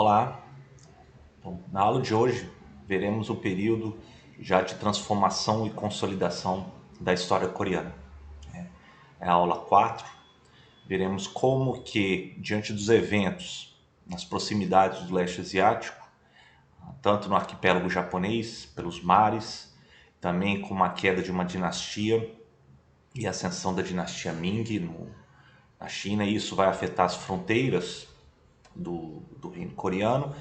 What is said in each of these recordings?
Olá, então, na aula de hoje veremos o período já de transformação e consolidação da história coreana. É a aula 4. Veremos como que, diante dos eventos nas proximidades do leste asiático, tanto no arquipélago japonês, pelos mares, também com a queda de uma dinastia e a ascensão da dinastia Ming na China, e isso vai afetar as fronteiras do reino coreano,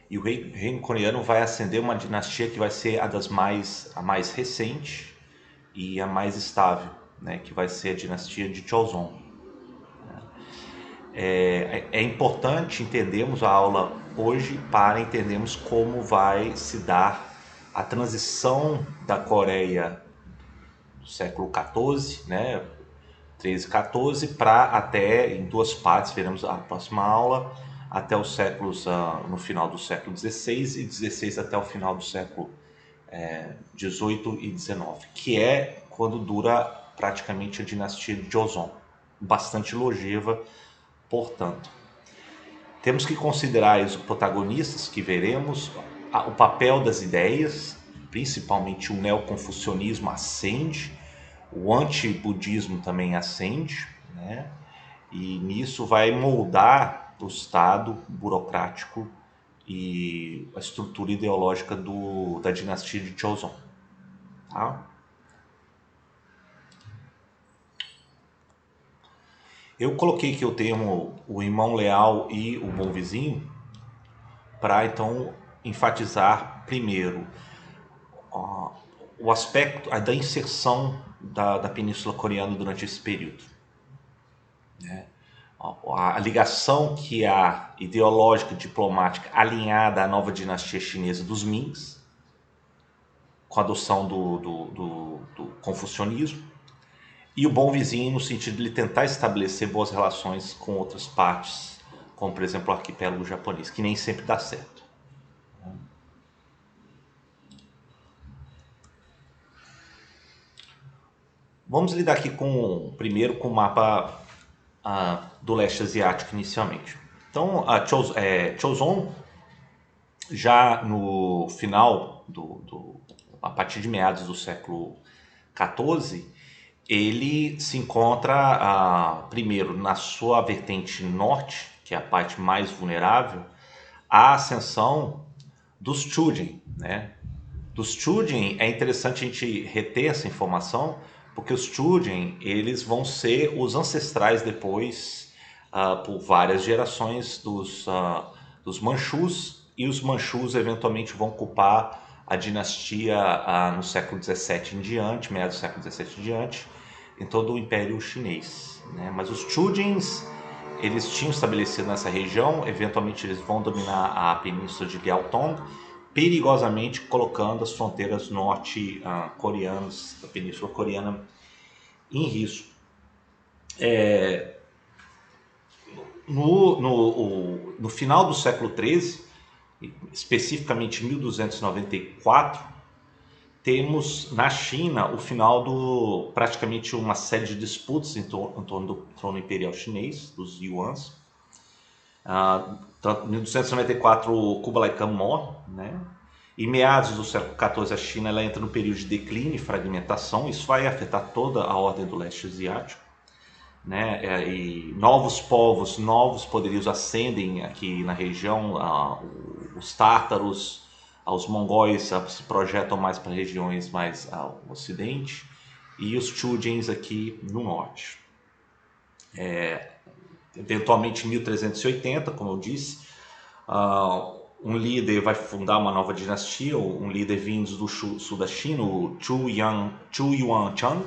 e o reino coreano vai ascender uma dinastia que vai ser a mais recente e a mais estável, né, que vai ser a dinastia de Joseon. É importante entendermos a aula hoje para entendermos como vai se dar a transição da Coreia do século XIV, né, 13 e 14, para até, em duas partes, veremos a próxima aula, até os séculos, no final do século XVI e XVI até o final do século XVIII e XIX, que é quando dura praticamente a dinastia de Joseon, bastante longeva, portanto. Temos que considerar os protagonistas que veremos, o papel das ideias, principalmente o neoconfucionismo ascende, o anti-budismo também ascende, né? E nisso vai moldar o Estado burocrático e a estrutura ideológica da dinastia de Joseon. Tá? Eu coloquei aqui o termo o irmão leal e o bom vizinho para então enfatizar primeiro o aspecto da inserção da Península Coreana durante esse período. A ligação que há ideológica e diplomática alinhada à nova dinastia chinesa dos Mings, com a adoção do confucionismo, e o bom vizinho no sentido de ele tentar estabelecer boas relações com outras partes, como por exemplo o arquipélago japonês, que nem sempre dá certo. Vamos lidar aqui primeiro com o mapa do leste asiático inicialmente. Então, Choson, já no final, a partir de meados do século XIV, ele se encontra, primeiro, na sua vertente norte, que é a parte mais vulnerável, a ascensão dos Chujin, né? Dos Chujin é interessante a gente reter essa informação, porque os Chujin, eles vão ser os ancestrais depois, por várias gerações, dos Manchus, e os Manchus eventualmente vão ocupar a dinastia no século XVII em diante, meados do século XVII em diante, em todo o Império Chinês, né? Mas os Chujins, eles tinham estabelecido nessa região, eventualmente eles vão dominar a península de Liaotong, perigosamente colocando as fronteiras norte-coreanas da Península Coreana em risco. No final do século XIII, especificamente 1294, temos na China o final praticamente uma série de disputas em torno do trono imperial chinês, dos Yuans. Em 1294 o Kublai Khan morre, né? Em meados do século XIV a China ela entra no período de declínio e fragmentação, isso vai afetar toda a ordem do leste asiático, né? E novos povos, novos poderios ascendem aqui na região, os tártaros, os mongóis se projetam mais para regiões mais ao ocidente, e os Chujins aqui no norte. Eventualmente em 1380, como eu disse, um líder vai fundar uma nova dinastia, um líder vindo do sul da China, o Chu Yuanchang.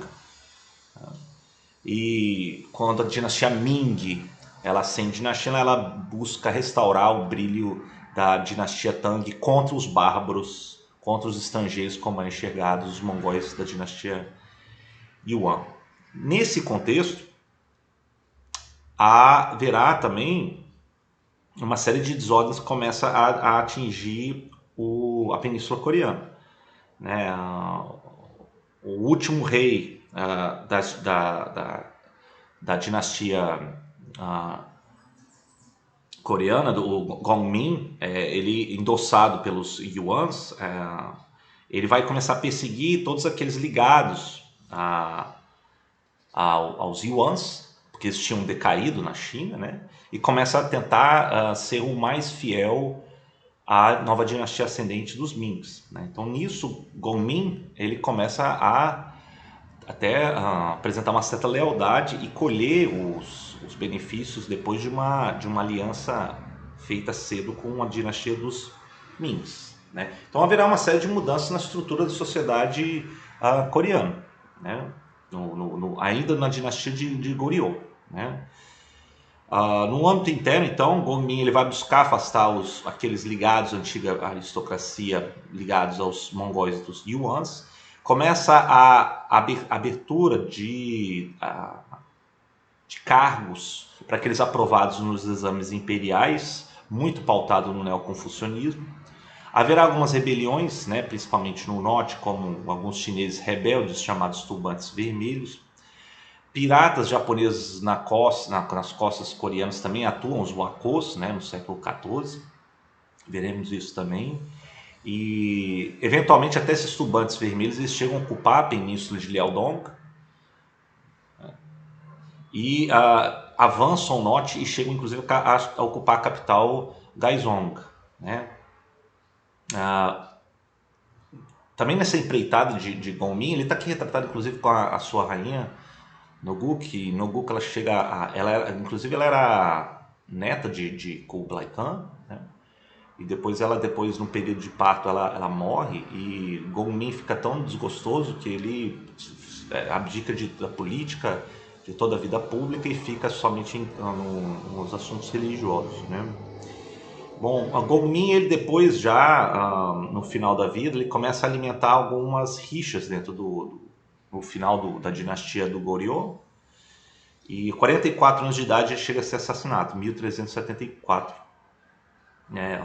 E quando a dinastia Ming ela ascende na China, ela busca restaurar o brilho da dinastia Tang contra os bárbaros, contra os estrangeiros, como é enxergados os mongóis da dinastia Yuan. Nesse contexto, haverá também uma série de desordens que começa a atingir a Península Coreana, né? O último rei da dinastia coreana, do Gongmin, ele endossado pelos Yuans, ele vai começar a perseguir todos aqueles ligados aos Yuans, porque eles tinham decaído na China, né? E começa a tentar ser o mais fiel à nova dinastia ascendente dos Mings, né? Então nisso, Gongmin ele começa a até apresentar uma certa lealdade e colher os benefícios depois de uma aliança feita cedo com a dinastia dos Mings, né? Então haverá uma série de mudanças na estrutura da sociedade coreana, né? Ainda na dinastia de Goryeo, né? No âmbito interno, então, Gongmin ele vai buscar afastar aqueles ligados à antiga aristocracia, ligados aos mongóis dos Yuans. Começa a abertura de cargos para aqueles aprovados nos exames imperiais, muito pautado no neoconfucionismo. Haverá algumas rebeliões, né, principalmente no norte, como alguns chineses rebeldes chamados turbantes vermelhos. Piratas japoneses nas costas coreanas também atuam, os wakos, né, no século XIV. Veremos isso também. E eventualmente até esses turbantes vermelhos eles chegam a ocupar a península de Liaodong e avançam ao norte e chegam inclusive a ocupar a capital Gaizong, né? Também nessa empreitada de Gongmin, ele está aqui retratado inclusive com a sua rainha Noguk. Noguk ela chega inclusive ela era neta de Kublai Khan, né? E depois no período de parto ela morre e Gongmin fica tão desgostoso que ele abdica da política, de toda a vida pública e fica somente nos assuntos religiosos, né? Bom, a Gongmin ele depois já no final da vida ele começa a alimentar algumas rixas dentro no final da dinastia do Goryeo. E 44 anos de idade ele chega a ser assassinado, 1374. Né?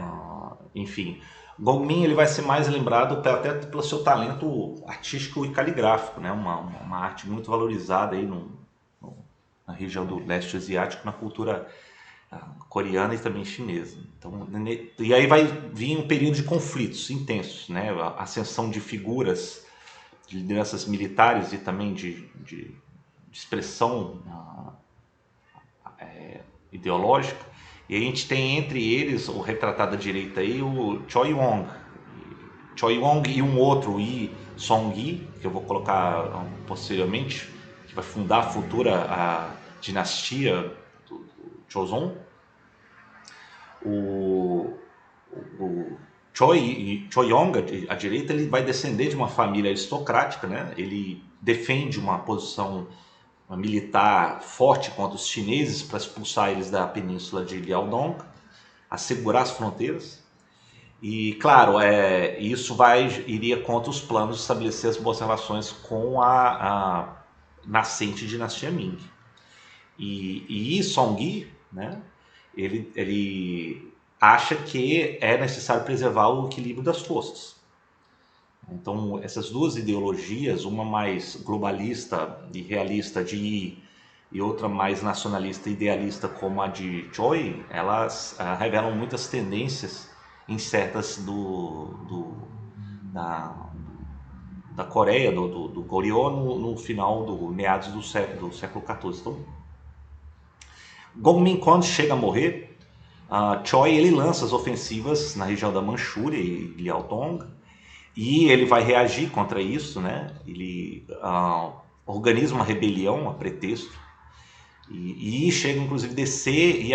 Enfim, Gongmin ele vai ser mais lembrado até pelo seu talento artístico e caligráfico, né? Uma arte muito valorizada aí na região do leste asiático, na cultura coreana e também chinesa. Então, e aí vai vir um período de conflitos intensos, né? A ascensão de figuras, de lideranças militares e também de expressão ideológica. E a gente tem entre eles, o retratado à direita aí, o Choi Wong. Choi Wong e um outro, Yi Song-gi, que eu vou colocar posteriormente, que vai fundar a futura dinastia do Joseon. O Choi Yong, à direita, ele vai descender de uma família aristocrática, né? Ele defende uma posição militar forte contra os chineses para expulsar eles da península de Liaodong, assegurar as fronteiras. E, claro, isso iria contra os planos de estabelecer as boas relações com a nascente dinastia Ming. E Yi Song-gi, né? Ele acha que é necessário preservar o equilíbrio das forças. Então, essas duas ideologias, uma mais globalista e realista de Yi e outra mais nacionalista e idealista como a de Choi, elas revelam muitas tendências incertas da Coreia, do Goryeo no final meados do século XIV. Então, Gongmin, quando chega a morrer, Choi ele lança as ofensivas na região da Manchúria e Liaodong, e ele vai reagir contra isso, né? Ele organiza uma rebelião a pretexto e chega inclusive a descer e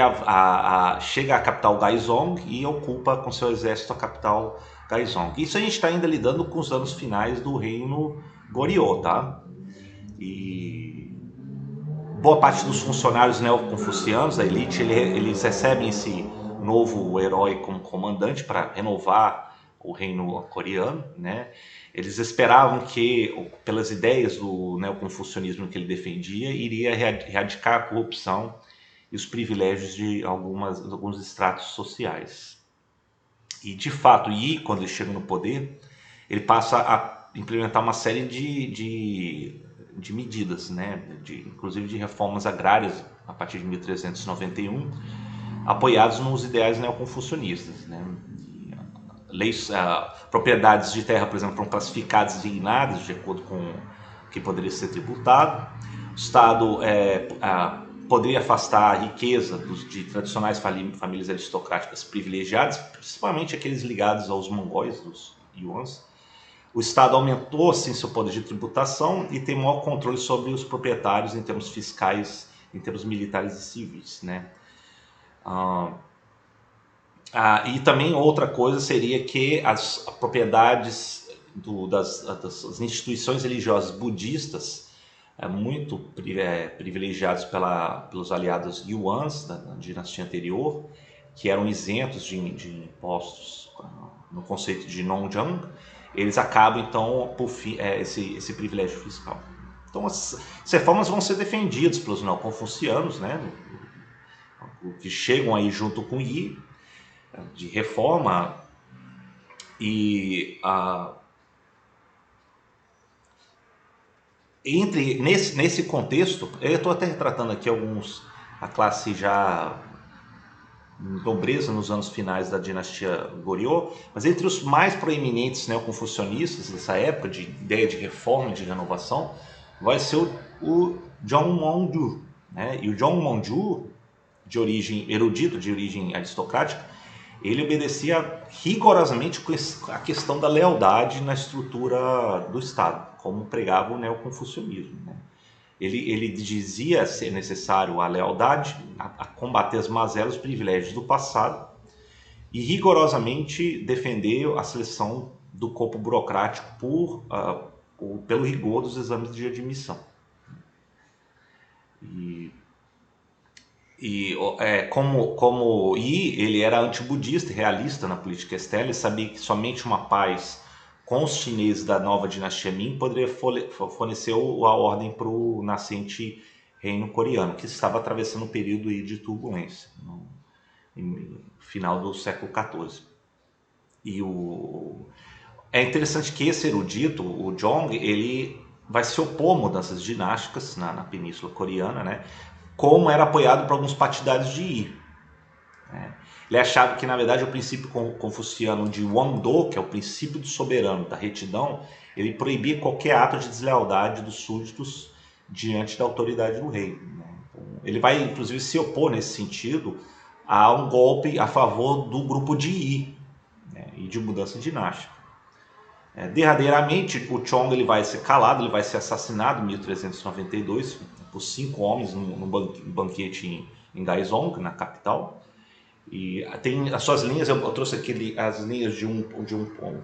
chega à capital Gaizong e ocupa com seu exército a capital Gaizong. Isso a gente está ainda lidando com os anos finais do reino Goryeo, tá? E boa parte dos funcionários neoconfucianos da elite, eles recebem esse novo herói como comandante para renovar o reino coreano, né? Eles esperavam que, pelas ideias do neoconfucionismo que ele defendia, iria erradicar a corrupção e os privilégios de alguns estratos sociais. E, de fato, Yi, quando ele chega no poder, ele passa a implementar uma série de medidas, né? Inclusive de reformas agrárias a partir de 1391, apoiados nos ideais neoconfucionistas, né? Leis, propriedades de terra, por exemplo, foram classificadas e designadas de acordo com o que poderia ser tributado. O Estado poderia afastar a riqueza de tradicionais famílias aristocráticas privilegiadas, principalmente aqueles ligados aos mongóis, dos yuans. O Estado aumentou, assim, seu poder de tributação e tem maior controle sobre os proprietários em termos fiscais, em termos militares e civis, né? E também outra coisa seria que as propriedades das instituições religiosas budistas, muito privilegiados pelos aliados yuans da dinastia anterior, que eram isentos de impostos no conceito de Nongjiang, eles acabam então por esse privilégio fiscal. Então as reformas vão ser defendidas pelos neoconfucianos, né, que chegam aí junto com Yi, de reforma. E nesse contexto, eu estou até retratando aqui a classe já nobreza nos anos finais da dinastia Goryeo, mas entre os mais proeminentes neoconfucionistas dessa época, de ideia de reforma e de renovação, vai ser o Zhongmongju, né? E o Zhongmongju, de origem erudito, de origem aristocrática, ele obedecia rigorosamente a questão da lealdade na estrutura do Estado, como pregava o neoconfucionismo, né? Ele dizia ser necessário a lealdade, a combater as mazelas, os privilégios do passado e rigorosamente defender a seleção do corpo burocrático pelo rigor dos exames de admissão. Como Yi, ele era antibudista e realista na política externa, ele sabia que somente uma paz com os chineses da nova dinastia Ming poderia fornecer a ordem para o nascente reino coreano, que estava atravessando um período aí de turbulência, no final do século XIV. É interessante que esse erudito, o Jong, ele vai se opor a mudanças dinásticas na Península Coreana, né, como era apoiado por alguns partidários de Yi, né? Ele achava que, na verdade, o princípio confuciano de Wangdo, que é o princípio do soberano, da retidão, ele proibia qualquer ato de deslealdade dos súditos diante da autoridade do rei, né? Então, ele vai, inclusive, se opor nesse sentido a um golpe a favor do grupo de Yi, né, e de mudança dinástica. Derradeiramente, o Chong ele vai ser calado, ele vai ser assassinado em 1392 por 5 homens num banquete em Gaizong, na capital. E tem as suas linhas, eu trouxe aqui as linhas de um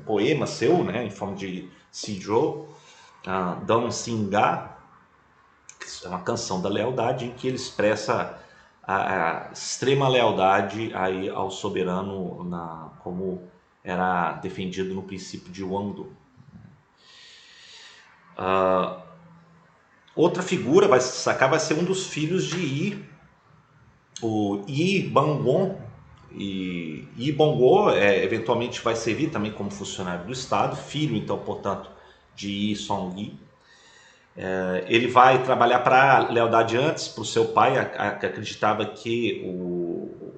poema seu, né, em forma de Sijou, Dong Singa, que é uma canção da lealdade, em que ele expressa a extrema lealdade aí ao soberano, como era defendido no princípio de Wangdo. Outra figura vai se destacar, vai ser um dos filhos de Yi, o Yi Bangwon. E Yi Bangwon eventualmente vai servir também como funcionário do Estado, filho então, portanto, de Yi Song-yi. Ele vai trabalhar para a lealdade antes para o seu pai, que acreditava que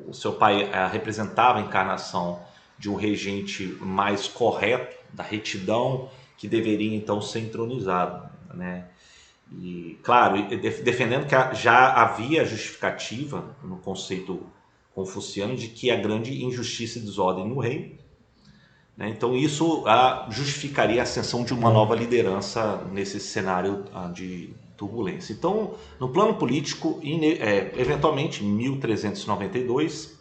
o seu pai representava a encarnação de um regente mais correto, da retidão, que deveria então ser entronizado, né? E, claro, defendendo que já havia justificativa no conceito confuciano de que a grande injustiça e desordem no reino, né? Então isso justificaria a ascensão de uma nova liderança nesse cenário de turbulência. Então, no plano político, eventualmente em 1392,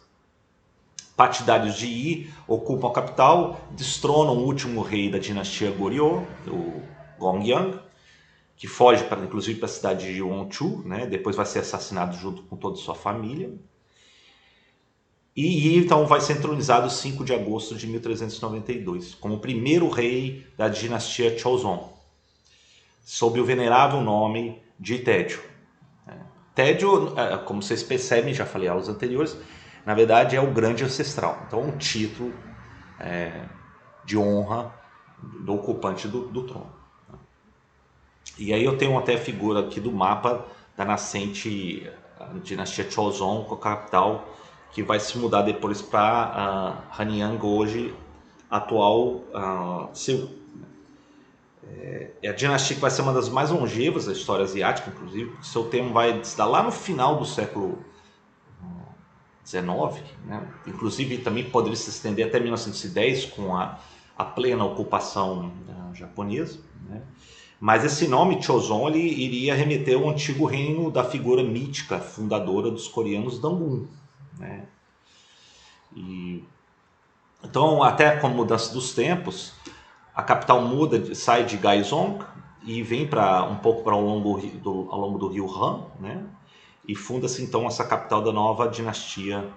partidários de Yi ocupam a capital, destronam o último rei da dinastia Goryeo, o Gongyang, que foge inclusive para a cidade de Wonchu, né? Depois vai ser assassinado junto com toda a sua família. E Yi então vai ser entronizado 5 de agosto de 1392 como o primeiro rei da dinastia Joseon, sob o venerável nome de Taejo. Taejo, como vocês percebem, já falei em aulas anteriores, na verdade é o grande ancestral. Então é um título de honra do ocupante do trono. E aí eu tenho até a figura aqui do mapa da nascente dinastia Joseon, com a capital que vai se mudar depois para Hanyang, hoje atual Seul. É a dinastia que vai ser uma das mais longevas da história asiática, inclusive, porque seu termo vai se dar lá no final do século XIX, né? Inclusive também poderia se estender até 1910 com a plena ocupação japonesa, né? Mas esse nome Joseon ele iria remeter ao antigo reino da figura mítica fundadora dos coreanos, Dangun, né? Então, até com a mudança dos tempos, a capital sai de Gaizong e vem para um pouco para ao longo do rio Han, né? E funda-se então essa capital da nova dinastia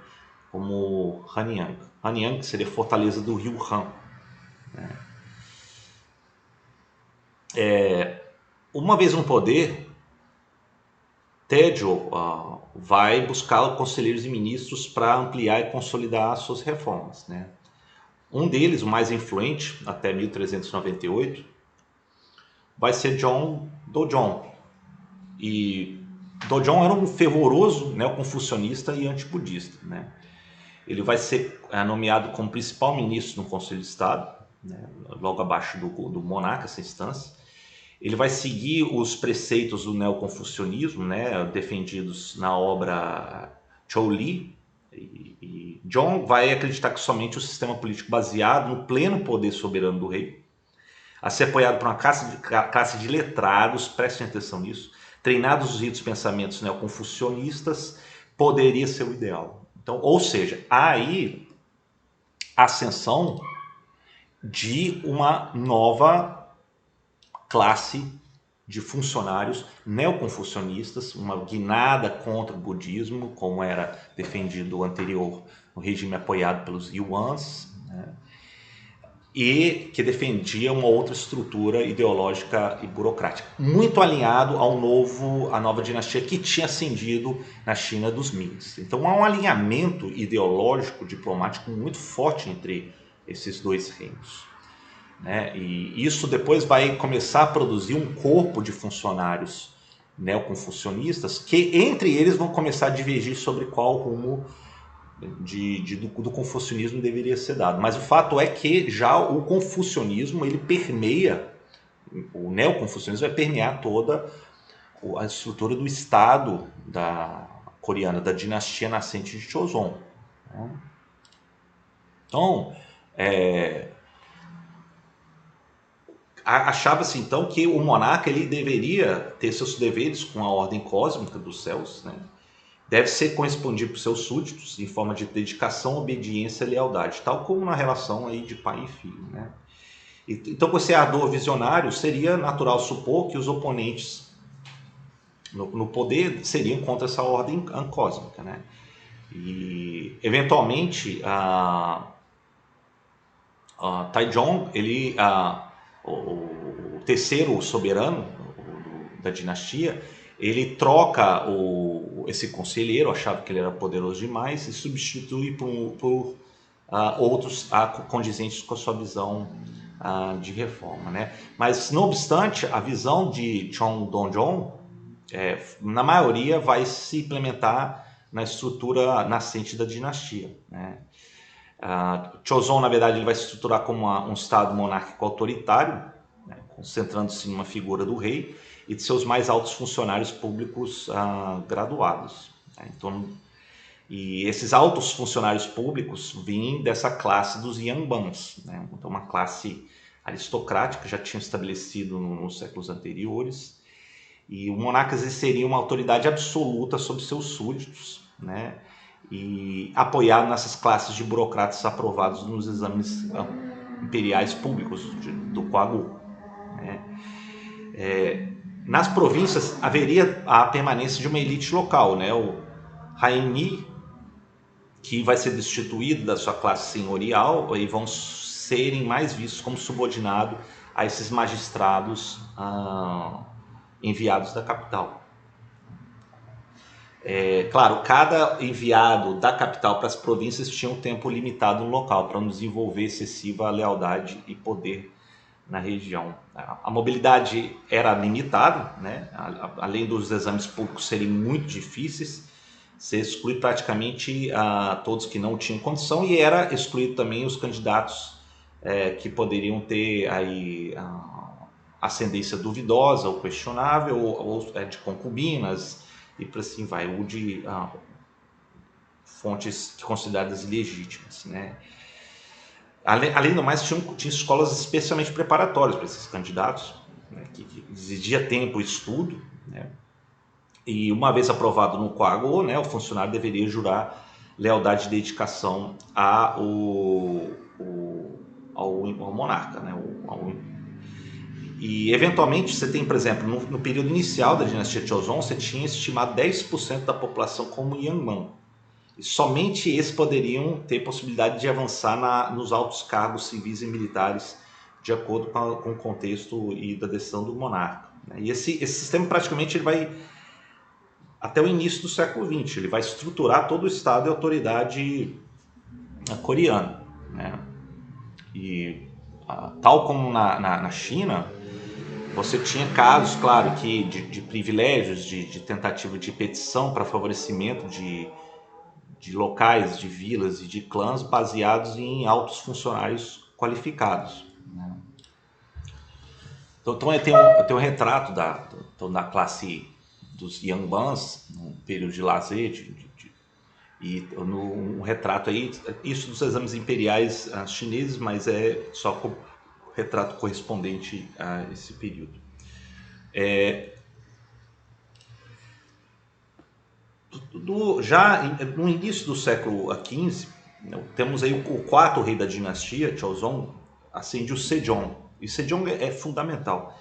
como Hanyang. Hanyang seria fortaleza do rio Han, né? Uma vez no poder, Taejo vai buscar conselheiros e ministros para ampliar e consolidar suas reformas, né? Um deles, o mais influente, até 1398, vai ser John Dojong. E Dojong era um fervoroso neoconfucionista e antibudista, né? Ele vai ser nomeado como principal ministro no Conselho de Estado, né? Logo abaixo do monarca, essa instância. Ele vai seguir os preceitos do neoconfucionismo, né? Defendidos na obra Chou Li. E John vai acreditar que somente o sistema político baseado no pleno poder soberano do rei, a ser apoiado por uma classe de letrados, prestem atenção nisso, treinados nos ritos pensamentos neoconfucionistas, poderia ser o ideal. Então, ou seja, há aí a ascensão de uma nova classe de funcionários neoconfucionistas, uma guinada contra o budismo, como era defendido o anterior, o regime apoiado pelos Yuans, né? E que defendia uma outra estrutura ideológica e burocrática, muito alinhado à nova dinastia que tinha ascendido na China dos Mings. Então há um alinhamento ideológico, diplomático muito forte entre esses dois reinos, né? E isso depois vai começar a produzir um corpo de funcionários neoconfucionistas que entre eles vão começar a divergir sobre qual rumo do confucionismo deveria ser dado. Mas o fato é que já o confucionismo ele permeia, o neoconfucionismo vai permear toda a estrutura do Estado coreana, da dinastia nascente de Joseon. Então, achava-se então que o monarca ele deveria ter seus deveres com a ordem cósmica dos céus, né? Deve ser correspondido por seus súditos em forma de dedicação, obediência e lealdade, tal como na relação aí de pai e filho, né? Então, com esse ardor visionário, seria natural supor que os oponentes no poder seriam contra essa ordem cósmica, né? E, eventualmente, Taejong, o terceiro soberano da dinastia, ele troca esse conselheiro, achava que ele era poderoso demais, e substitui por outros condizentes com a sua visão de reforma, né? Mas, não obstante, a visão de Chong Dong-jong, na maioria, vai se implementar na estrutura nascente da dinastia, né? Joseon, na verdade, ele vai se estruturar como um estado monárquico autoritário, né, concentrando-se numa figura do rei e de seus mais altos funcionários públicos graduados, né? Então, e esses altos funcionários públicos vêm dessa classe dos Yangbans, né? Então, uma classe aristocrática, já tinham estabelecido nos séculos anteriores, e o monarca exerceria uma autoridade absoluta sobre seus súditos, né? E apoiado nessas classes de burocratas aprovados nos exames imperiais públicos do Kwagu, né? Nas províncias haveria a permanência de uma elite local, né? O Haini, que vai ser destituído da sua classe senhorial e vão serem mais vistos como subordinados a esses magistrados enviados da capital. Claro, cada enviado da capital para as províncias tinha um tempo limitado no local para não desenvolver excessiva lealdade e poder na região. A mobilidade era limitada, né? Além dos exames públicos serem muito difíceis, Você exclui praticamente todos que não tinham condição e era excluído também os candidatos que poderiam ter aí ascendência duvidosa ou questionável, ou de concubinas e por assim vai, ou de fontes consideradas ilegítimas, né? Além do mais, tinha escolas especialmente preparatórias para esses candidatos, né, que exigia tempo e estudo, né? E uma vez aprovado no Coagô, né, o funcionário deveria jurar lealdade e dedicação ao monarca, né? E eventualmente você tem, por exemplo, no período inicial da dinastia Joseon, você tinha estimado 10% da população como Yangman. E somente esses poderiam ter possibilidade de avançar nos altos cargos civis e militares, de acordo com o contexto e da decisão do monarca. E esse sistema praticamente ele vai até o início do século XX, ele vai estruturar todo o Estado e autoridade coreana, né? E tal como na China, você tinha casos, claro, que de privilégios, de tentativa de petição para favorecimento de locais, de vilas e de clãs baseados em altos funcionários qualificados, né? Então eu tenho um retrato da classe dos Yangbans, num período de lazer, e um retrato aí, isso dos exames imperiais chineses, mas é só com retrato correspondente a esse período. Já no início do século XV, temos aí o quarto rei da dinastia, Joseon, ascende o Sejong. E Sejong é fundamental,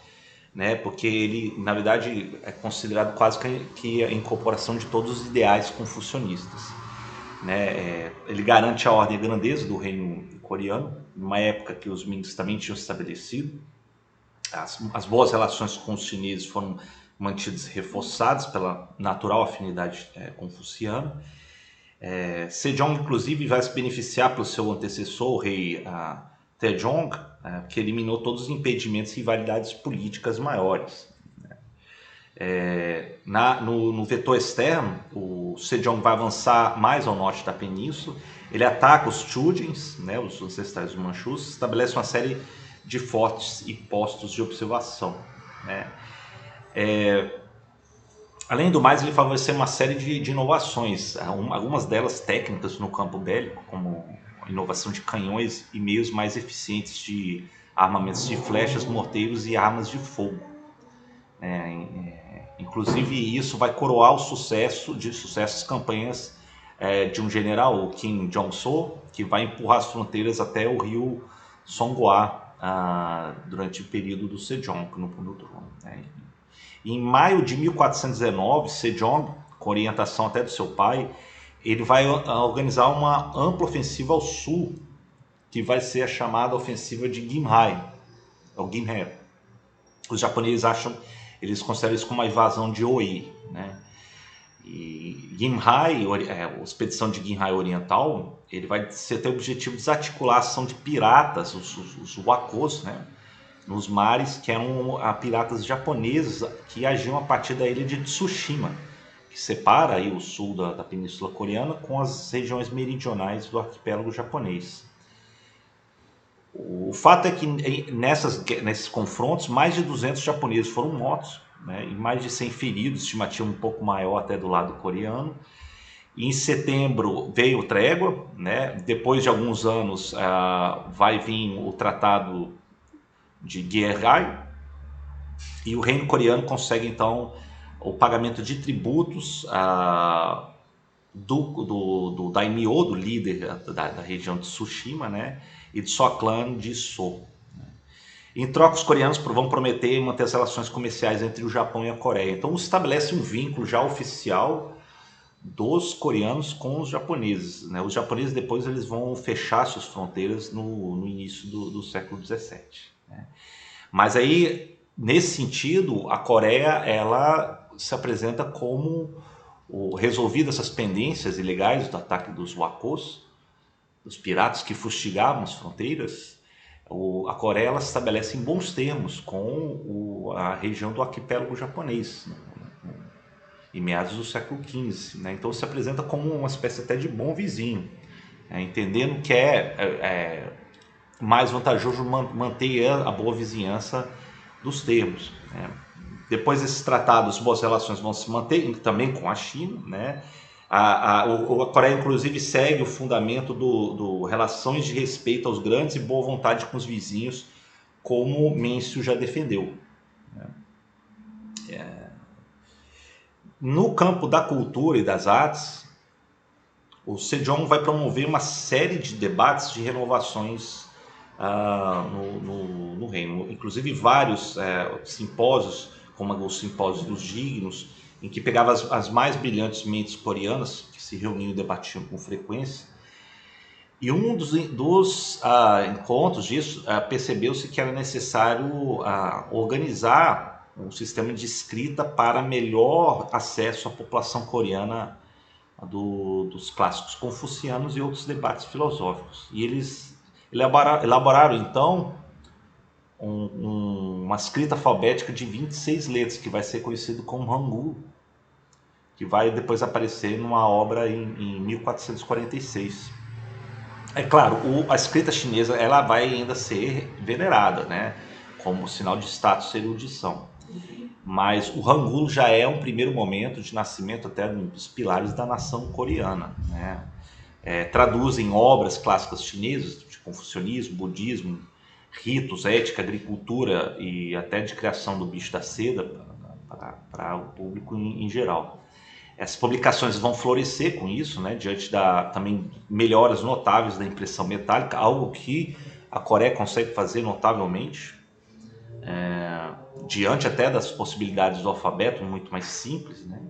né? Porque ele, na verdade, é considerado quase que a incorporação de todos os ideais confucionistas, né? Ele garante a ordem e a grandeza do reino coreano, numa época que os Mings também tinham estabelecido. As boas relações com os chineses foram mantidas e reforçadas pela natural afinidade confuciana. Sejong, inclusive, vai se beneficiar pelo seu antecessor, o rei Taejong, que eliminou todos os impedimentos e rivalidades políticas maiores. No vetor externo, o Sejong vai avançar mais ao norte da península. Ele ataca os Chujins, né, os ancestrais dos Manchus, estabelece uma série de fortes e postos de observação, né? Além do mais, ele favoreceu uma série de inovações, algumas delas técnicas no campo bélico, como a inovação de canhões e meios mais eficientes de armamentos de flechas, morteiros e armas de fogo. Inclusive, isso vai coroar o sucesso das campanhas de um general, o Kim Jong-soo, que vai empurrar as fronteiras até o rio Songhua durante o período do Sejong no trono, né? Em maio de 1419, Sejong, com orientação até do seu pai, ele vai organizar uma ampla ofensiva ao sul, que vai ser a chamada ofensiva de Gimhae, ou Gimhae. Os japoneses eles consideram isso como uma invasão de Oi, né? E Gimhae, a expedição de Gimhae Oriental, ele vai ter o objetivo de desarticular a ação de piratas, os wakos, né, nos mares, que eram piratas japoneses que agiam a partir da ilha de Tsushima, que separa aí o sul da Península Coreana com as regiões meridionais do arquipélago japonês. O fato é que nesses confrontos, mais de 200 japoneses foram mortos, né, e mais de 100 feridos, estimativa um pouco maior até do lado coreano. E em setembro veio trégua, né? Depois de alguns anos vai vir o Tratado de Gyerai, e o reino coreano consegue então o pagamento de tributos do daimyo, do líder da região de Tsushima, né, e do seu clã de So. Em troca, os coreanos vão prometer manter as relações comerciais entre o Japão e a Coreia. Então estabelece um vínculo já oficial dos coreanos com os japoneses, né? Os japoneses depois eles vão fechar suas fronteiras no início do século XVII, né? Mas aí, nesse sentido, a Coreia ela se apresenta como resolvido essas pendências ilegais do ataque dos wakos, dos piratas que fustigavam as fronteiras. A Coreia ela se estabelece em bons termos com a região do arquipélago japonês, e meados do século XV, né? Então se apresenta como uma espécie até de bom vizinho, né? Entendendo que é mais vantajoso manter a boa vizinhança dos termos, né? Depois desses tratados, boas relações vão se manter também com a China, né? A Coreia, inclusive, segue o fundamento do relações de respeito aos grandes e boa vontade com os vizinhos, como Mêncio já defendeu. No campo da cultura e das artes, o Sejong vai promover uma série de debates de renovações no reino, inclusive vários simpósios, como os simpósios dos dignos, em que pegava as mais brilhantes mentes coreanas, que se reuniam e debatiam com frequência. E um dos encontros disso, percebeu-se que era necessário organizar um sistema de escrita para melhor acesso à população coreana dos clássicos confucianos e outros debates filosóficos. E eles elaboraram então uma escrita alfabética de 26 letras, que vai ser conhecido como Hangul, que vai depois aparecer numa obra em 1446. É claro, a escrita chinesa ela vai ainda ser venerada, né, como sinal de status e erudição. Mas o Hangul já é um primeiro momento de nascimento até dos pilares da nação coreana, né? Traduzem obras clássicas chinesas de confucionismo, budismo, ritos, ética, agricultura e até de criação do bicho da seda para o público em geral. Essas publicações vão florescer com isso, né, diante também melhoras notáveis da impressão metálica, algo que a Coreia consegue fazer notavelmente, diante até das possibilidades do alfabeto muito mais simples, né?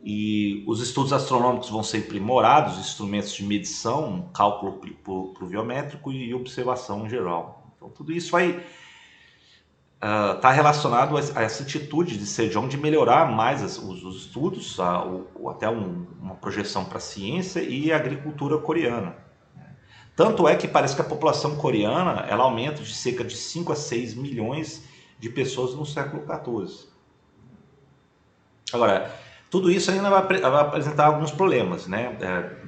E os estudos astronômicos vão ser aprimorados, instrumentos de medição, cálculo pluviométrico e observação em geral. Então tudo isso vai está relacionado a essa atitude de Sejong de melhorar mais os estudos, até uma projeção para a ciência e a agricultura coreana. Tanto é que parece que a população coreana ela aumenta de cerca de 5 a 6 milhões de pessoas no século XIV. Agora, tudo isso ainda vai apresentar alguns problemas, né,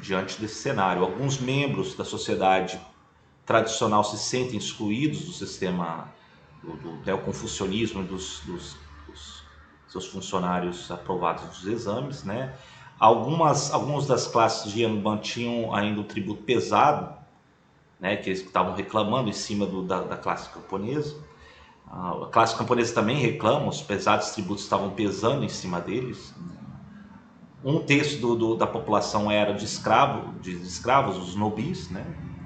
diante desse cenário. Alguns membros da sociedade tradicional se sentem excluídos do sistema do neoconfucionismo, dos seus funcionários aprovados dos exames, né? Algumas das classes de Yangban tinham ainda um tributo pesado, né, que eles estavam reclamando em cima da classe camponesa. A classe camponesa também reclama, os pesados tributos estavam pesando em cima deles. Um terço da população era de escravos, os nobis, né,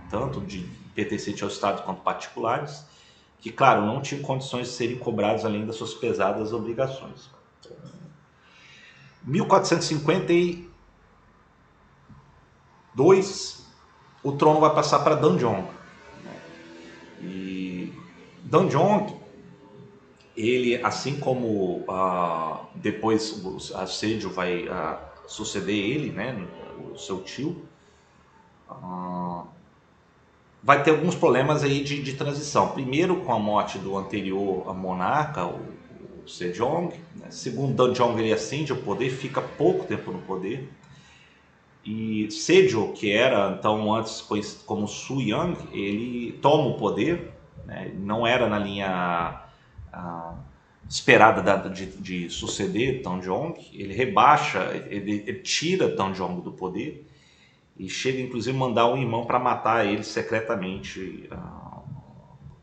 tanto de pertencentes ao Estado quanto particulares, que, claro, não tinham condições de serem cobrados além das suas pesadas obrigações. 1452, o trono vai passar para Danjong. E Danjong, ele, assim como depois a Sejong vai suceder ele, né, o seu tio, vai ter alguns problemas aí de transição. Primeiro, com a morte do anterior monarca, o Sejong. Né? Segundo, Danjong ele ascende ao poder, fica pouco tempo no poder. E Sejong, que era então antes conhecido como Suyang, ele toma o poder, né? Não era na linha esperada de suceder Danjong. Ele rebaixa, ele tira Danjong do poder e chega inclusive a mandar um irmão para matar ele secretamente,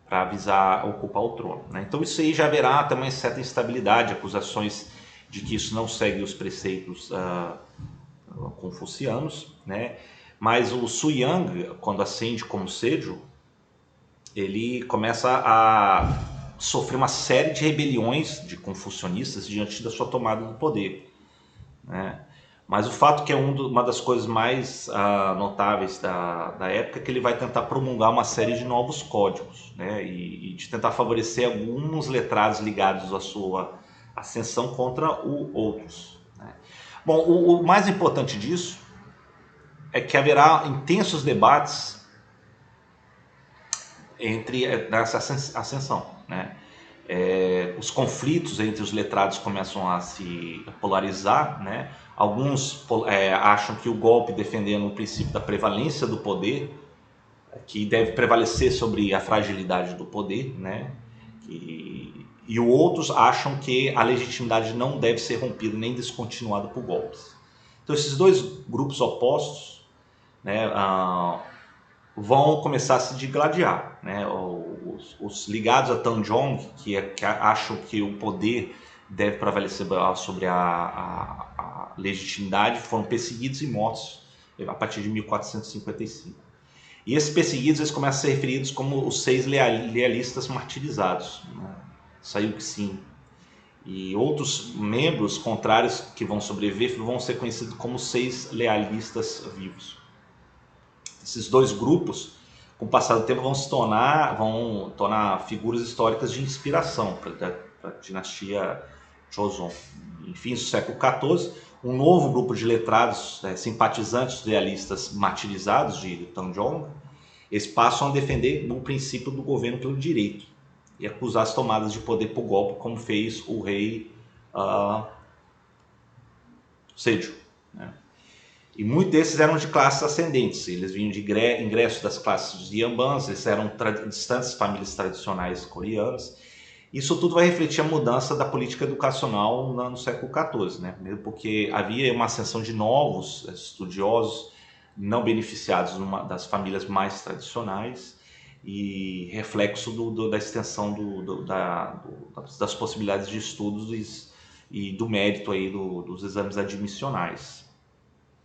para avisar ocupar o trono, né? Então isso aí já haverá também certa instabilidade, acusações de que isso não segue os preceitos confucianos, né? Mas o Suyang, quando ascende como Sejong, ele começa a sofrer uma série de rebeliões de confucionistas diante da sua tomada do poder, né? Mas o fato que é uma das coisas mais notáveis da época é que ele vai tentar promulgar uma série de novos códigos, né? E de tentar favorecer alguns letrados ligados à sua ascensão contra outros, né? Bom, o mais importante disso é que haverá intensos debates nessa ascensão, né? Os conflitos entre os letrados começam a se polarizar, né? Alguns acham que o golpe, defendendo o princípio da prevalência do poder, que deve prevalecer sobre a fragilidade do poder, né? E outros acham que a legitimidade não deve ser rompida nem descontinuada por golpes. Então esses dois grupos opostos, né, vão começar a se digladiar, né? Os ligados a Tanjong, que acham que o poder deve prevalecer sobre a legitimidade, foram perseguidos e mortos a partir de 1455. E esses perseguidos eles começam a ser referidos como os 6 lealistas martirizados, né? Sayuk Sin. E outros membros contrários que vão sobreviver vão ser conhecidos como 6 lealistas vivos. Esses dois grupos, com o passar do tempo, vão tornar figuras históricas de inspiração para a dinastia Joseon. Em fins do século XIV, um novo grupo de letrados, simpatizantes realistas martirizados de Tanjong, eles passam a defender o princípio do governo pelo direito e acusar as tomadas de poder por golpe, como fez o rei Sejong, né? E muitos desses eram de classes ascendentes, eles vinham de ingressos das classes de Yambans, eles eram distantes famílias tradicionais coreanas. Isso tudo vai refletir a mudança da política educacional no século XIV, né? Mesmo porque havia uma ascensão de novos estudiosos não beneficiados das famílias mais tradicionais e reflexo da extensão das possibilidades de estudos e do mérito aí dos exames admissionais.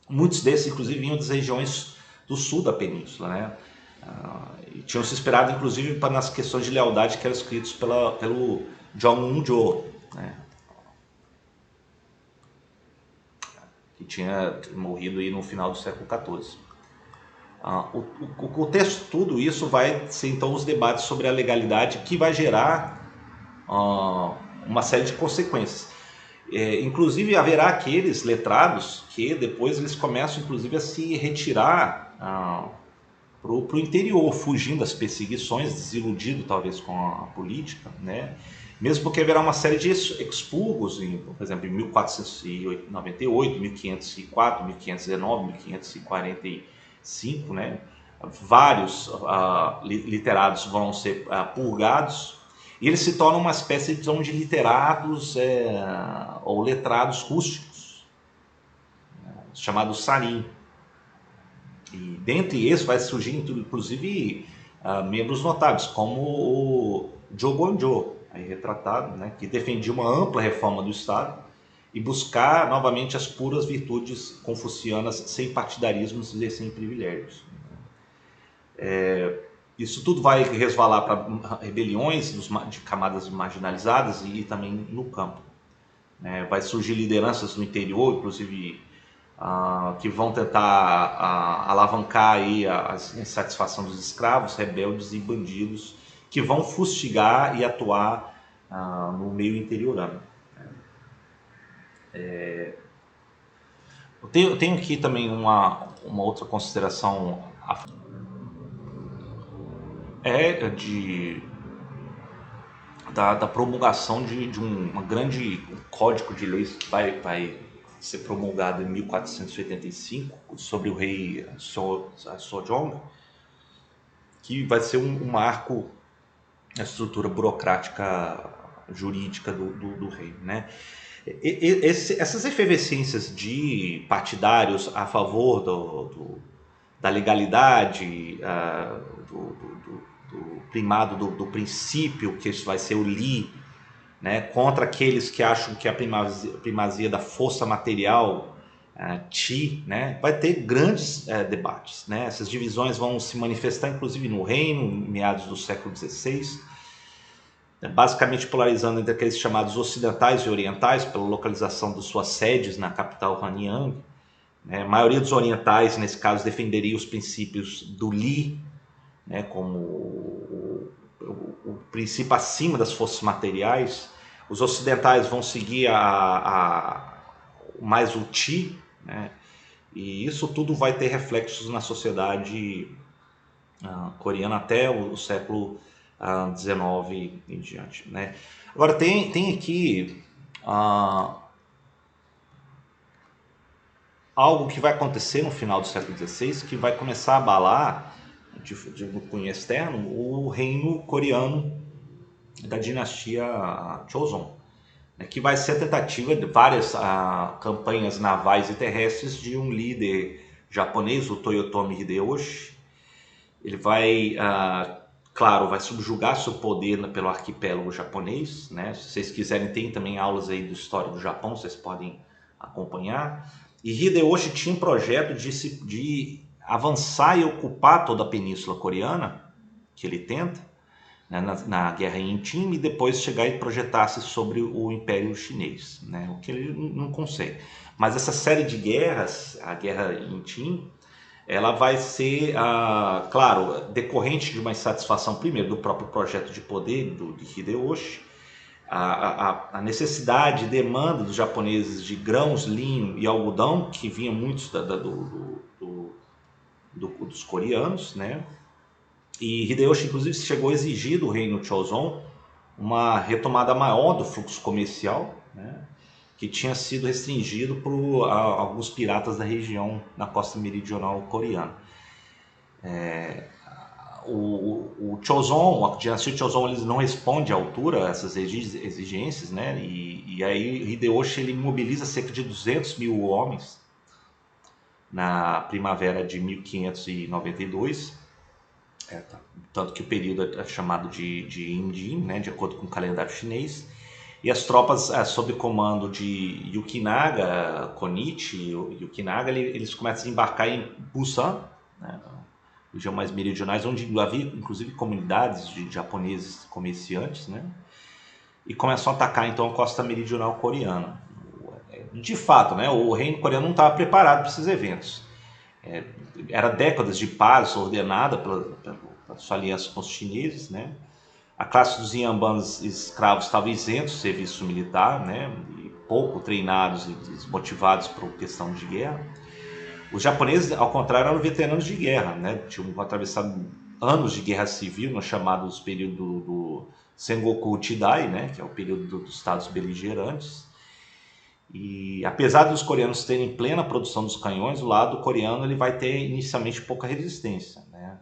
Muitos desses, inclusive, vinham das regiões do sul da península, né? E tinham se esperado, inclusive, nas questões de lealdade que eram escritos pelo Jong-un-jo, né? Que tinha morrido aí no final do século XIV. O contexto de tudo isso vai ser, então, os debates sobre a legalidade, que vai gerar uma série de consequências. Inclusive haverá aqueles letrados que depois eles começam inclusive a se retirar para o interior, fugindo das perseguições, desiludido talvez com a política, né? Mesmo porque haverá uma série de expurgos, por exemplo, em 1498, 1504, 1519, 1545, né? Vários literados vão ser purgados. E eles se tornam uma espécie de literatos ou letrados rústicos, chamados sarin. E dentre esses vai surgir, inclusive, membros notáveis, como o Jogonjo, aí retratado, né, que defendia uma ampla reforma do Estado e buscar novamente as puras virtudes confucianas, sem partidarismos e sem privilégios. Isso tudo vai resvalar para rebeliões de camadas marginalizadas e também no campo, né? Vai surgir lideranças no interior, inclusive, que vão tentar alavancar aí a insatisfação dos escravos, rebeldes e bandidos, que vão fustigar e atuar no meio interiorano. Eu tenho aqui também uma outra consideração da promulgação de um grande código de leis que vai ser promulgado em 1485 sobre o rei Sejong, que vai ser um marco na estrutura burocrática jurídica do rei, né? Essas efervescências de partidários a favor da legalidade, do primado do princípio, que isso vai ser o Li, né, contra aqueles que acham que a primazia da força material, Qi, né, vai ter grandes debates, né? Essas divisões vão se manifestar inclusive no reino, em meados do século XVI, basicamente polarizando entre aqueles chamados ocidentais e orientais, pela localização de suas sedes na capital Hanyang. A maioria dos orientais, nesse caso, defenderia os princípios do Li, né, como o princípio acima das forças materiais. Os ocidentais vão seguir mais o Qi, né, e isso tudo vai ter reflexos na sociedade coreana até o século XIX em diante, né? Agora tem aqui algo que vai acontecer no final do século XVI que vai começar a abalar no cunho externo o reino coreano da dinastia Joseon, né, que vai ser a tentativa de várias campanhas navais e terrestres de um líder japonês, o Toyotomi Hideyoshi. Ele vai, claro, vai subjugar seu poder pelo arquipélago japonês, né? Se vocês quiserem, tem também aulas aí de história do Japão, vocês podem acompanhar. E Hideyoshi tinha um projeto de avançar e ocupar toda a península coreana, que ele tenta, né, na guerra em Intim, e depois chegar e projetar-se sobre o Império Chinês, né? O que ele não consegue. Mas essa série de guerras, a guerra em Intim, ela vai ser, claro, decorrente de uma insatisfação, primeiro, do próprio projeto de poder de Hideyoshi, a necessidade e demanda dos japoneses de grãos, linho e algodão, que vinha muitos dos coreanos, né? E Hideyoshi, inclusive, chegou a exigir do reino Joseon uma retomada maior do fluxo comercial, né, que tinha sido restringido por alguns piratas da região na costa meridional coreana. O Joseon, a dinastia Joseon, eles não responde à altura a essas exigências, né? E aí Hideyoshi ele mobiliza cerca de 200 mil homens na primavera de 1592. Tanto que o período é chamado de Imjin, né, de acordo com o calendário chinês. E as tropas sob comando de Yukinaga, Konichi e Yukinaga, eles começam a desembarcar em Busan, né, região mais meridionais, onde havia inclusive comunidades de japoneses comerciantes, né, e começam a atacar então a costa meridional coreana. De fato, né, o reino coreano não estava preparado para esses eventos. Era décadas de paz ordenada pela sua aliança com os chineses, né? A classe dos Inhambans escravos estava isento do serviço militar, né? E pouco treinados e desmotivados por questão de guerra. Os japoneses, ao contrário, eram veteranos de guerra, né? Tinham atravessado anos de guerra civil, no chamado período do Sengoku Jidai, né? Que é o período dos estados beligerantes. E apesar dos coreanos terem plena produção dos canhões, o lado coreano ele vai ter inicialmente pouca resistência, né?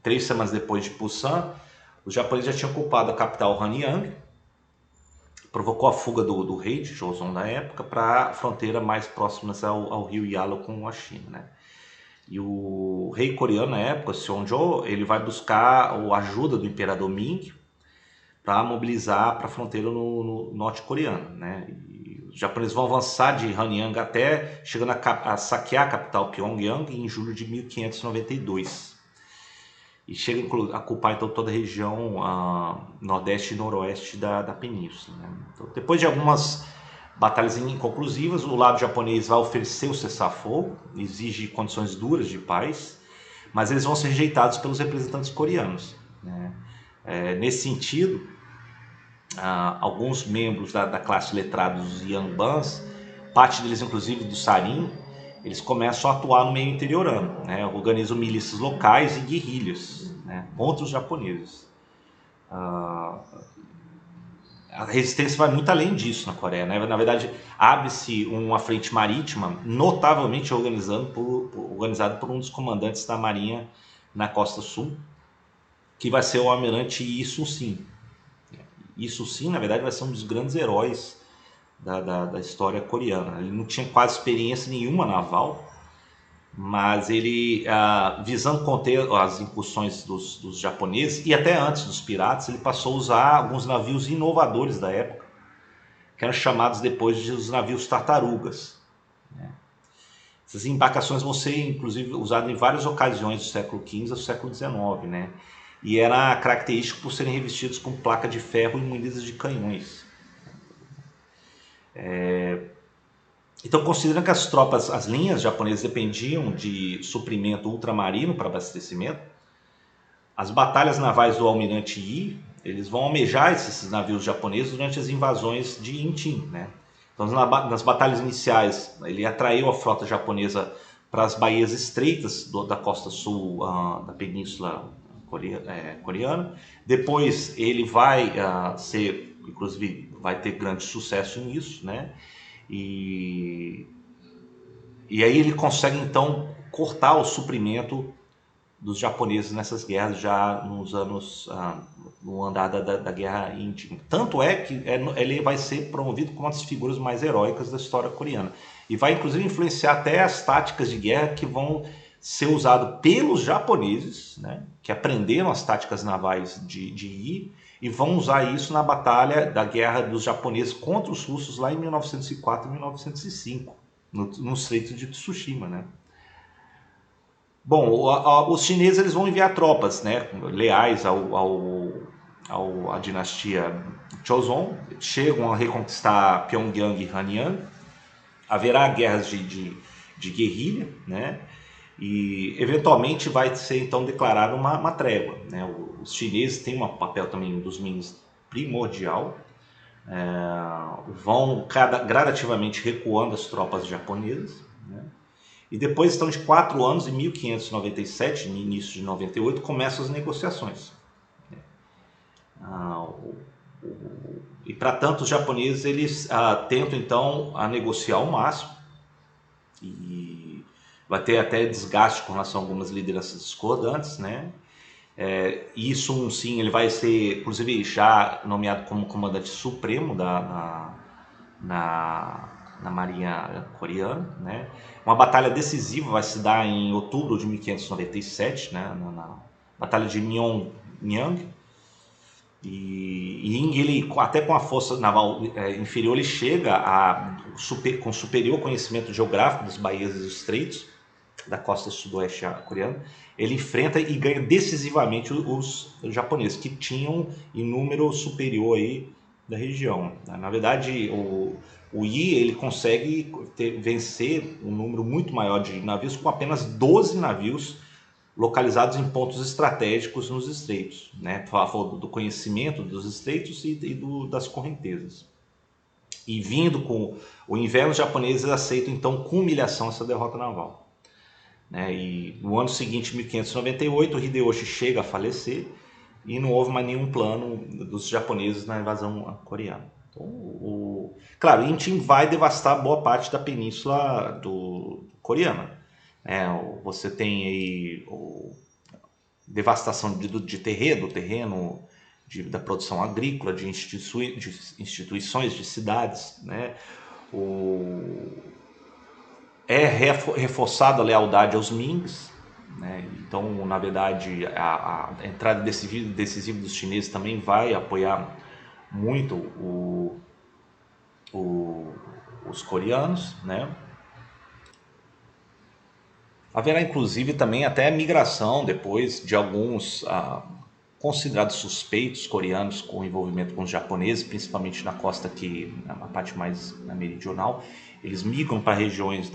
3 semanas depois de Busan, os japoneses já tinham ocupado a capital Hanyang, provocou a fuga do rei de Joseon da época para a fronteira mais próxima ao rio Yalu com a China, né? E o rei coreano na época, Seonjo, ele vai buscar a ajuda do imperador Ming para mobilizar para a fronteira no norte coreano, né? Os japoneses vão avançar de Hanyang até chegando a saquear a capital Pyongyang em julho de 1592. E chega a ocupar então toda a região nordeste e noroeste da península, né? Então, depois de algumas batalhas inconclusivas, o lado japonês vai oferecer o cessar-fogo, exige condições duras de paz, mas eles vão ser rejeitados pelos representantes coreanos, né? Nesse sentido, alguns membros da classe letrada dos Yanbans, parte deles inclusive do Sarin, eles começam a atuar no meio interiorano, né? Organizam milícias locais e guerrilhas, né, contra os japoneses. A resistência vai muito além disso na Coreia, né? Na verdade, abre-se uma frente marítima notavelmente organizada por um dos comandantes da marinha na costa sul, que vai ser o almirante Yi Su-sin. Isso sim, na verdade, vai ser um dos grandes heróis da história coreana. Ele não tinha quase experiência nenhuma naval, mas ele, visando conter as incursões dos japoneses e até antes dos piratas, ele passou a usar alguns navios inovadores da época, que eram chamados depois de os navios tartarugas, né? Essas embarcações vão ser, inclusive, usadas em várias ocasiões do século XV ao século XIX, né? E era característico por serem revestidos com placa de ferro e munidas de canhões. Então, considerando que as tropas, as linhas japonesas dependiam de suprimento ultramarino para abastecimento, as batalhas navais do almirante Yi, eles vão almejar esses navios japoneses durante as invasões de Intim, né? Então, nas batalhas iniciais, ele atraiu a frota japonesa para as baías estreitas da costa sul da península coreano. Depois ele vai ser, inclusive, vai ter grande sucesso nisso, né? E aí ele consegue então cortar o suprimento dos japoneses nessas guerras já nos anos, no andar da guerra íntima. Tanto é que ele vai ser promovido como uma das figuras mais heróicas da história coreana. E vai inclusive influenciar até as táticas de guerra que vão ser usadas pelos japoneses, né, que aprenderam as táticas navais de Yi, e vão usar isso na batalha da guerra dos japoneses contra os russos lá em 1904 e 1905, no Estreito de Tsushima, né? Bom, os chineses eles vão enviar tropas, né, leais à dinastia Joseon, chegam a reconquistar Pyongyang e Hanyang, haverá guerras de guerrilha, né, e eventualmente vai ser então declarada uma trégua, né. Os chineses têm um papel também dos Mings primordial, vão gradativamente recuando as tropas japonesas, né. E depois então, de 4 anos, em 1597, no início de 98, começam as negociações. E para tanto, os japoneses eles tentam então a negociar ao máximo, e vai ter até desgaste com relação a algumas lideranças discordantes, né? Isso sim, ele vai ser, inclusive, já nomeado como comandante supremo na Marinha Coreana, né? Uma batalha decisiva vai se dar em outubro de 1597, né? Na Batalha de Myeongnyang. E Ying, ele, até com a força naval inferior, ele chega com superior conhecimento geográfico das baías e dos estreitos da costa sudoeste coreana. Ele enfrenta e ganha decisivamente os japoneses, que tinham em número superior aí da região. Na verdade, o Yi ele consegue vencer um número muito maior de navios com apenas 12 navios localizados em pontos estratégicos nos estreitos, né? Falando do conhecimento dos estreitos e das correntezas. E vindo com o inverno, os japoneses aceitam então com humilhação essa derrota naval, né? E no ano seguinte, 1598, o Hideyoshi chega a falecer e não houve mais nenhum plano dos japoneses na invasão coreana. Então, claro, Inchon vai devastar boa parte da península coreana. Você tem aí devastação de terreno, da produção agrícola, de instituições, de cidades, né? Reforçada a lealdade aos Mings, né? Então, na verdade, a entrada decisiva dos chineses também vai apoiar muito os coreanos, né? Haverá inclusive também até a migração depois de alguns considerados suspeitos coreanos com envolvimento com os japoneses, principalmente na costa na parte mais meridional. Eles migram para regiões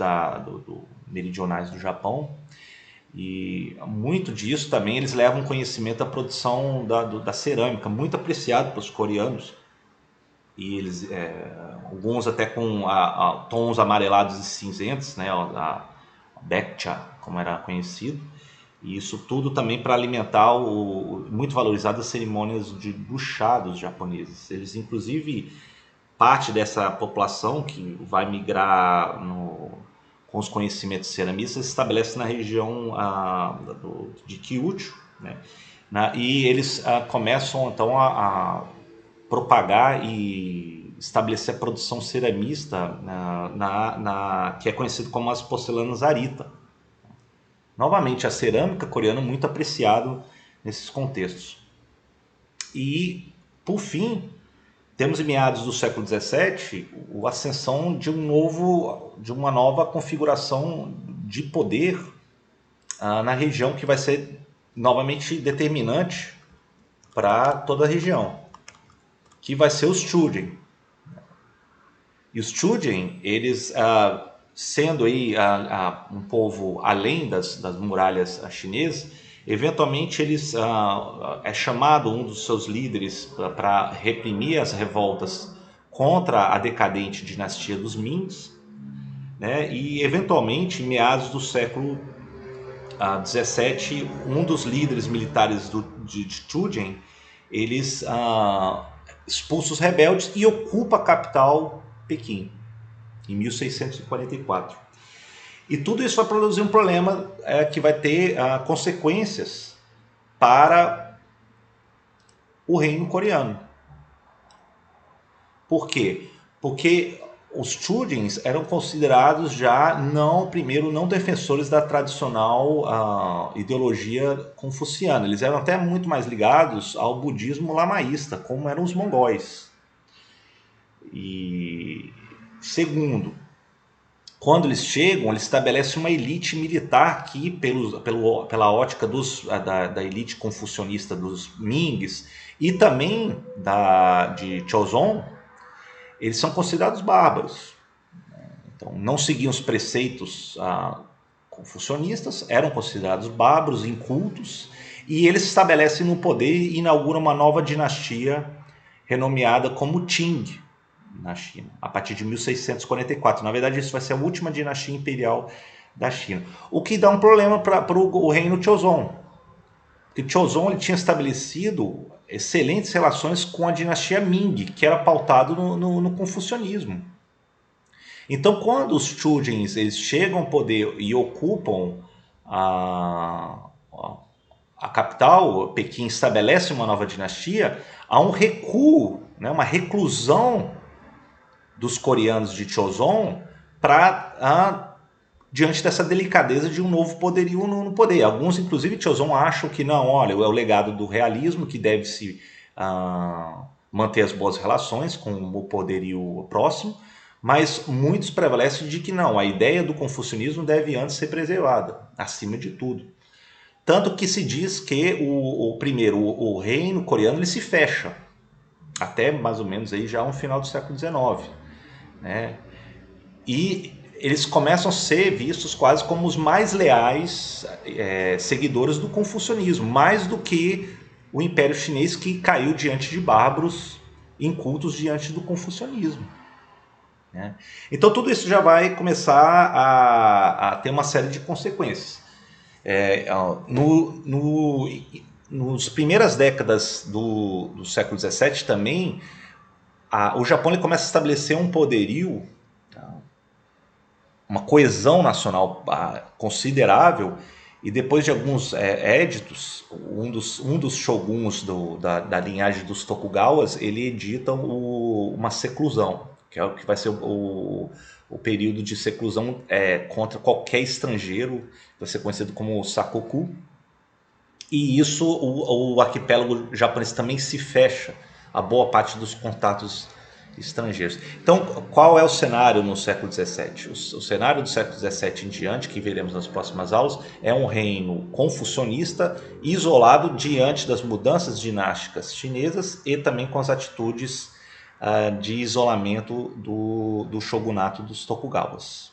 meridionais do Japão, e muito disso também eles levam conhecimento da produção da cerâmica, muito apreciado pelos coreanos, e eles alguns até com tons amarelados e cinzentos, né, a Baekcha, como era conhecido, e isso tudo também para alimentar muito valorizado as cerimônias do chá dos japoneses. Eles, inclusive, parte dessa população que vai migrar com os conhecimentos ceramistas se estabelece na região de Kyushu, né? E eles começam então a propagar e estabelecer a produção ceramista que é conhecido como as porcelanas Arita. Novamente, a cerâmica coreana muito apreciado nesses contextos. E, por fim, temos em meados do século XVII a ascensão de uma nova configuração de poder na região, que vai ser novamente determinante para toda a região, que vai ser os Chujen. E os Chujen, eles sendo aí um povo além das muralhas chinesas, eventualmente eles é chamado um dos seus líderes para reprimir as revoltas contra a decadente dinastia dos Mings, né? E eventualmente em meados do século 17, um dos líderes militares de Chujen, eles expulsam os rebeldes e ocupa a capital Pequim, em 1644. E tudo isso vai produzir um problema que vai ter consequências para o reino coreano. Por quê? Porque os Chujins eram considerados já não defensores da tradicional ideologia confuciana. Eles eram até muito mais ligados ao budismo lamaísta, como eram os mongóis. E segundo, quando eles chegam, eles estabelecem uma elite militar que, pela ótica da elite confucionista dos Mings e também de Chozon, eles são considerados bárbaros. Então, não seguiam os preceitos confucionistas, eram considerados bárbaros, incultos, e eles se estabelecem no poder e inauguram uma nova dinastia renomeada como Qing na China, a partir de 1644. Na verdade, isso vai ser a última dinastia imperial da China. O que dá um problema para o reino Chozon. Porque Chozon ele tinha estabelecido excelentes relações com a dinastia Ming, que era pautado no confucionismo. Então, quando os Chujins eles chegam ao poder e ocupam a capital, Pequim estabelece uma nova dinastia, há um recuo, né, uma reclusão dos coreanos de Chozon diante dessa delicadeza de um novo poderio no poder. Alguns, inclusive, Chozon acham que não, olha, é o legado do realismo que deve se manter as boas relações com o poderio próximo, mas muitos prevalecem de que não, a ideia do confucionismo deve antes ser preservada, acima de tudo. Tanto que se diz que o reino coreano ele se fecha, até mais ou menos aí já no final do século XIX. Né? E eles começam a ser vistos quase como os mais leais seguidores do confucionismo, mais do que o Império Chinês, que caiu diante de bárbaros incultos diante do confucionismo. Né? Então tudo isso já vai começar a ter uma série de consequências. Nas primeiras décadas do século XVII também, o Japão ele começa a estabelecer um poderio, uma coesão nacional considerável, e depois de alguns éditos, um dos shoguns da linhagem dos Tokugawas, ele edita uma seclusão, que é o que vai ser o período de seclusão contra qualquer estrangeiro, vai ser conhecido como Sakoku, e isso o arquipélago japonês também se fecha a boa parte dos contatos estrangeiros. Então, qual é o cenário no século XVII? O cenário do século XVII em diante, que veremos nas próximas aulas, é um reino confucionista isolado diante das mudanças dinásticas chinesas e também com as atitudes de isolamento do shogunato dos Tokugawas.